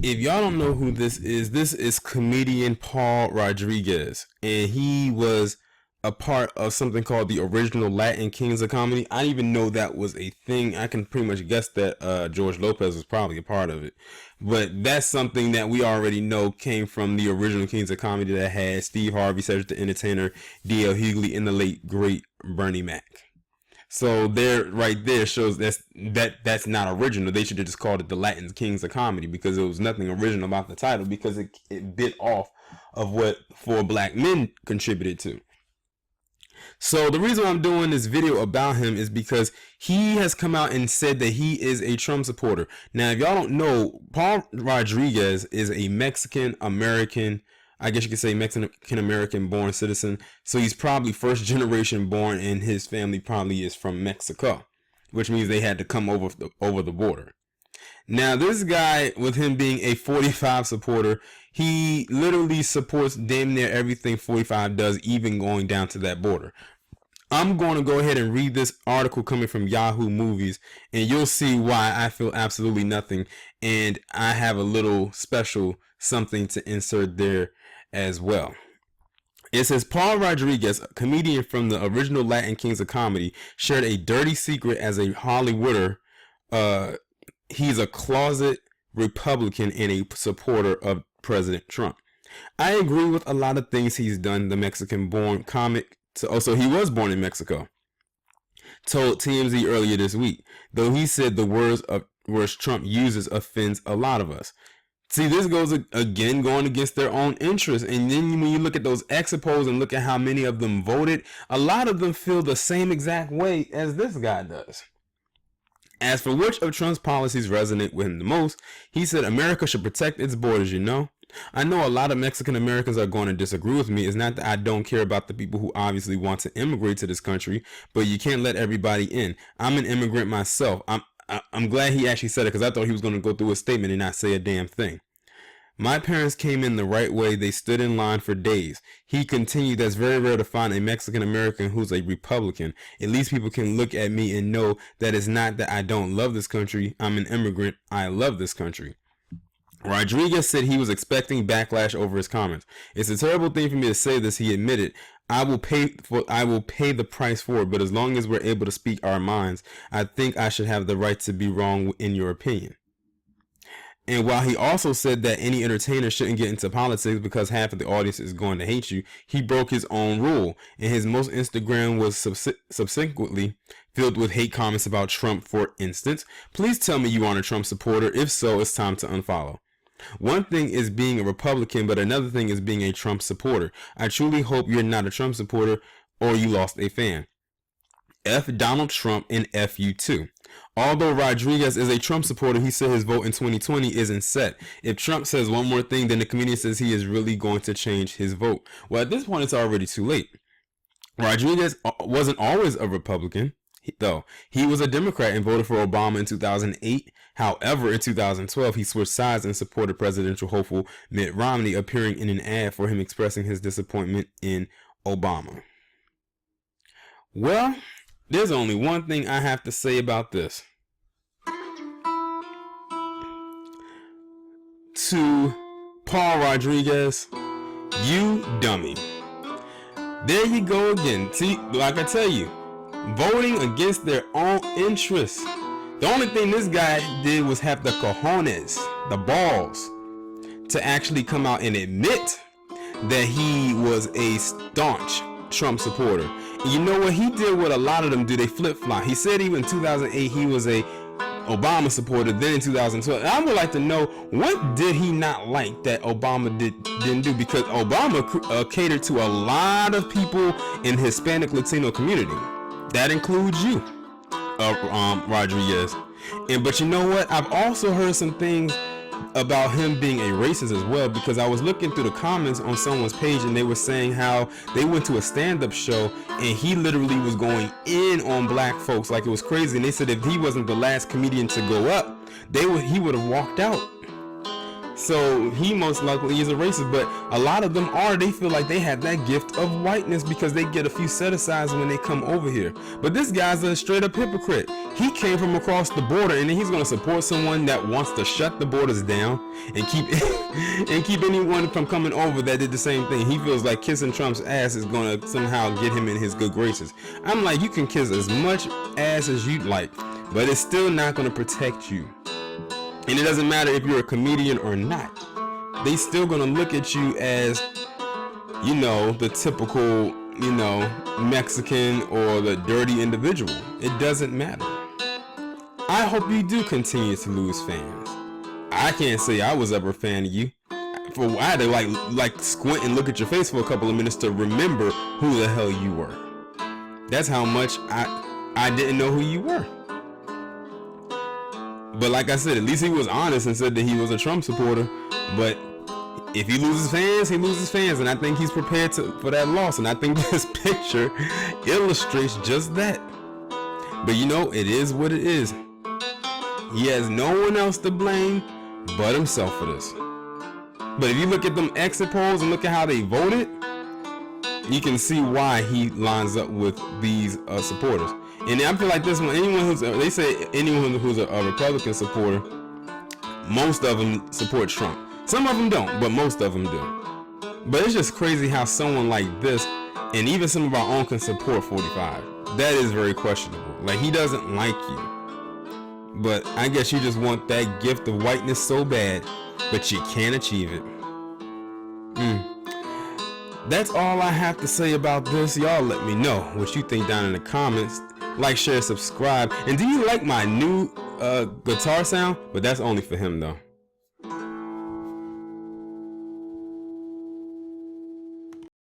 If y'all don't know who this is comedian Paul Rodriguez, and he was a part of something called the original Latin Kings of Comedy. I didn't even know that was a thing. I can pretty much guess that George Lopez was probably a part of it, but that's something that we already know came from the original Kings of Comedy that had Steve Harvey, Cedric the Entertainer, D.L. Hughley, and the late great Bernie Mac. So there, right there, shows that's not original. They should have just called it the Latin Kings of Comedy, because there was nothing original about the title, because it bit off of what Four Black Men contributed to. So the reason I'm doing this video about him is because he has come out and said that he is a Trump supporter. Now, if y'all don't know, Paul Rodriguez is a Mexican American, I guess you could say Mexican American born citizen. So he's probably first generation born, and his family probably is from Mexico, which means they had to come over the border. Now, this guy, with him being a 45 supporter, he literally supports damn near everything 45 does, even going down to that border. I'm going to go ahead and read this article coming from Yahoo Movies, and you'll see why I feel absolutely nothing. And I have a little special something to insert there as well. It says, Paul Rodriguez, a comedian from the original Latin Kings of Comedy, shared a dirty secret as a Hollywooder. He's a closet Republican and a supporter of President Trump. I agree with a lot of things he's done. The Mexican-born comic, so he was born in Mexico, told TMZ earlier this week, though he said the words Trump uses offends a lot of us. See, this goes again going against their own interests. And then when you look at those exit polls and look at how many of them voted, a lot of them feel the same exact way as this guy does. As for which of Trump's policies resonate with him the most, he said America should protect its borders, you know. I know a lot of Mexican Americans are going to disagree with me. It's not that I don't care about the people who obviously want to immigrate to this country, but you can't let everybody in. I'm an immigrant myself. I'm glad he actually said it, because I thought he was going to go through a statement and not say a damn thing. My parents came in the right way. They stood in line for days. He continued, that's very rare to find a Mexican American who's a Republican. At least people can look at me and know that it's not that I don't love this country. I'm an immigrant. I love this country. Rodriguez said he was expecting backlash over his comments. It's a terrible thing for me to say this, he admitted. I will pay the price for it, but as long as we're able to speak our minds, I think I should have the right to be wrong in your opinion. And while he also said that any entertainer shouldn't get into politics because half of the audience is going to hate you, he broke his own rule, and his most Instagram was subsequently filled with hate comments about Trump. For instance, please tell me you aren't a Trump supporter. If so, it's time to unfollow. One thing is being a Republican, but another thing is being a Trump supporter. I truly hope you're not a Trump supporter or you lost a fan. F Donald Trump and F you too. Although Rodriguez is a Trump supporter, he said his vote in 2020 isn't set. If Trump says one more thing, then the comedian says he is really going to change his vote. Well, at this point, it's already too late. Rodriguez wasn't always a Republican, though. He was a Democrat and voted for Obama in 2008. However, in 2012, he switched sides and supported presidential hopeful Mitt Romney, appearing in an ad for him expressing his disappointment in Obama. Well, there's only one thing I have to say about this. To Paul Rodriguez, you dummy. There you go again. See, like I tell you, voting against their own interests. The only thing this guy did was have the cojones, the balls, to actually come out and admit that he was a staunch Trump supporter. And you know what he did? What a lot of them do, they flip-flop. He said even in 2008 he was a Obama supporter, then in 2012. And I would like to know, what did he not like that Obama didn't do? Because Obama catered to a lot of people in the Hispanic Latino community. That includes you, Rodriguez. But you know what? I've also heard some things about him being a racist as well, because I was looking through the comments on someone's page and they were saying how they went to a stand-up show and he literally was going in on black folks like it was crazy, and they said if he wasn't the last comedian to go up, he would have walked out. So he most likely is a racist, but a lot of them are. They feel like they have that gift of whiteness because they get a few set-asides when they come over here. But this guy's a straight-up hypocrite. He came from across the border, and then he's going to support someone that wants to shut the borders down and keep and keep anyone from coming over that did the same thing. He feels like kissing Trump's ass is going to somehow get him in his good graces. I'm like, you can kiss as much ass as you'd like, but it's still not going to protect you. And it doesn't matter if you're a comedian or not. They still gonna look at you as, you know, the typical, you know, Mexican or the dirty individual. It doesn't matter. I hope you do continue to lose fans. I can't say I was ever a fan of you. I had to like squint and look at your face for a couple of minutes to remember who the hell you were. That's how much I didn't know who you were. But like I said, at least he was honest and said that he was a Trump supporter. But if he loses fans, he loses fans. And I think he's prepared for that loss. And I think this picture illustrates just that. But you know, it is what it is. He has no one else to blame but himself for this. But if you look at them exit polls and look at how they voted, you can see why he lines up with these supporters. And I feel like this one, they say anyone who's a Republican supporter, most of them support Trump. Some of them don't, but most of them do. But it's just crazy how someone like this, and even some of our own, can support 45. That is very questionable. Like, he doesn't like you. But I guess you just want that gift of whiteness so bad, but you can't achieve it. That's all I have to say about this. Y'all let me know what you think down in the comments. Like, share, subscribe. And do you like my new guitar sound? But that's only for him though.